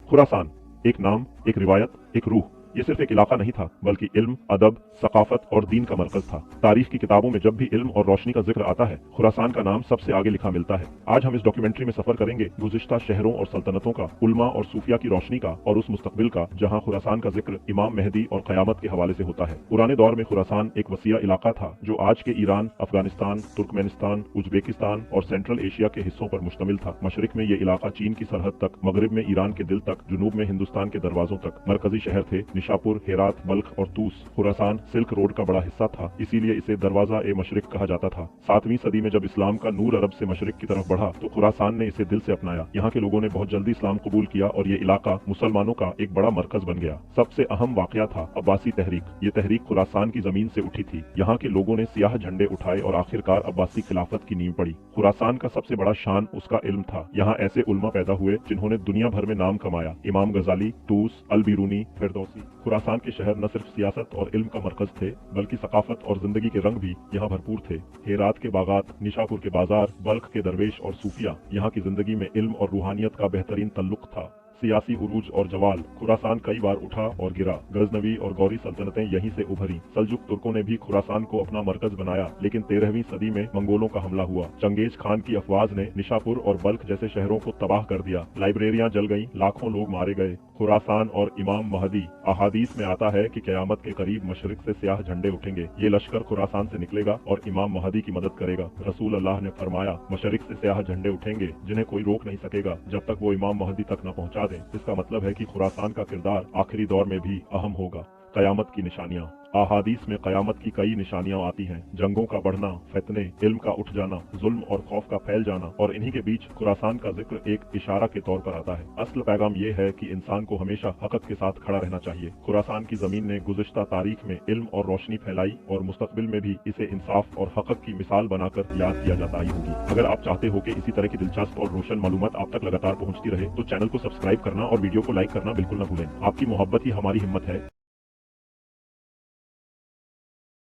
खुरासान, एक नाम, एक रिवायत, एक रूह। ये सिर्फ एक इलाका नहीं था, बल्कि इल्म, अदब, सकाफत और दीन का मरकज था। तारीख की किताबों में जब भी इल्म और रोशनी का जिक्र आता है, खुरासान का नाम सबसे आगे लिखा मिलता है। आज हम इस डॉक्यूमेंट्री में सफर करेंगे गुज़िश्ता शहरों और सल्तनतों का, उल्मा और सूफिया की रोशनी का, और उस मुस्तकबिल का जहाँ खुरासान का जिक्र इमाम मेहदी और क़यामत के हवाले से होता है। पुराने दौर में खुरासान एक वसीया इलाका था जो आज के ईरान, अफगानिस्तान, तुर्कमेनिस्तान, उज्बेकिस्तान और सेंट्रल एशिया के हिस्सों पर मुश्तमिल था। मशरिक में ये इलाका चीन की सरहद तक, मगरिब में ईरान के दिल तक, जुनूब में हिंदुस्तान के दरवाजों तक। मरकजी शहर थे निशापुर, हेरात, बल्ख और तूस। खुरासान सिल्क रोड का बड़ा हिस्सा था, इसीलिए इसे दरवाजा ए मशरिक कहा जाता था। 7वीं सदी में जब इस्लाम का नूर अरब से मशरिक की तरफ बढ़ा तो खुरासान ने इसे दिल से अपनाया। यहाँ के लोगों ने बहुत जल्दी इस्लाम कबूल किया और ये इलाका मुसलमानों का एक बड़ा मरकज बन गया। सबसे अहम वाकया था अब्बासी तहरीक। ये तहरीक खुरासान की जमीन से उठी थी। यहाँ के लोगों ने सियाह झंडे उठाए और आखिरकार अब्बासी खिलाफत की नींव पड़ी। खुरासान का सबसे बड़ा शान उसका इल्म था। यहाँ ऐसे उल्मा पैदा हुए जिन्होंने दुनिया भर में नाम कमाया। इमाम गजाली, तूस, अल बिरूनी, फिरदौसी। खुरासान के शहर न सिर्फ सियासत और इल्म का मरकज थे, बल्कि सकाफत और जिंदगी के रंग भी यहाँ भरपूर थे। हेरात के बागात, निशापुर के बाजार, बल्ख के दरवेश और सूफिया, यहाँ की जिंदगी में इल्म और रूहानियत का बेहतरीन तल्लुक था। सियासी उरूज और जवाल। खुरासान कई बार उठा और गिरा। गजनवी और गौरी सल्तनतें यहीं से उभरी। सल्जुक तुर्कों ने भी खुरासान को अपना मरकज बनाया, लेकिन 13वीं सदी में मंगोलों का हमला हुआ। चंगेज खान की अफवाज ने निशापुर और बल्ख जैसे शहरों को तबाह कर दिया। लाइब्रेरियां जल गईं, लाखों लोग मारे गए। खुरासान और इमाम महदी। अहादीस में आता है कि क़यामत के करीब मशरिक से स्याह झंडे उठेंगे। ये लश्कर खुरासान से निकलेगा और इमाम महदी की मदद करेगा। रसूल अल्लाह ने फरमाया, मशरिक से स्याह झंडे उठेंगे जिन्हें कोई रोक नहीं सकेगा जब तक वो इमाम महदी तक न पहुंचा दे। इसका मतलब है कि खुरासान का किरदार आखिरी दौर में भी अहम होगा। क़यामत की निशानियां। अहादीस में क़यामत की कई निशानियां आती हैं। जंगों का बढ़ना, फितने, इल्म का उठ जाना, जुल्म और खौफ का फैल जाना, और इन्हीं के बीच खुरासान का जिक्र एक इशारा के तौर पर आता है। असल पैगाम ये है कि इंसान को हमेशा हक़ के साथ खड़ा रहना चाहिए। खुरासान की जमीन ने गुज़िश्ता तारीख में इल्म और रोशनी फैलाई और मुस्तकबिल में भी इसे इंसाफ और हक़ की मिसाल बनाकर याद किया जाता ही होगी। अगर आप चाहते हो कि इसी तरह की दिलचस्प और रोशन मालूमात आप तक लगातार पहुँचती रहे तो चैनल को सब्सक्राइब करना और वीडियो को लाइक करना बिल्कुल न भूलें। आपकी मोहब्बत ही हमारी हिम्मत है।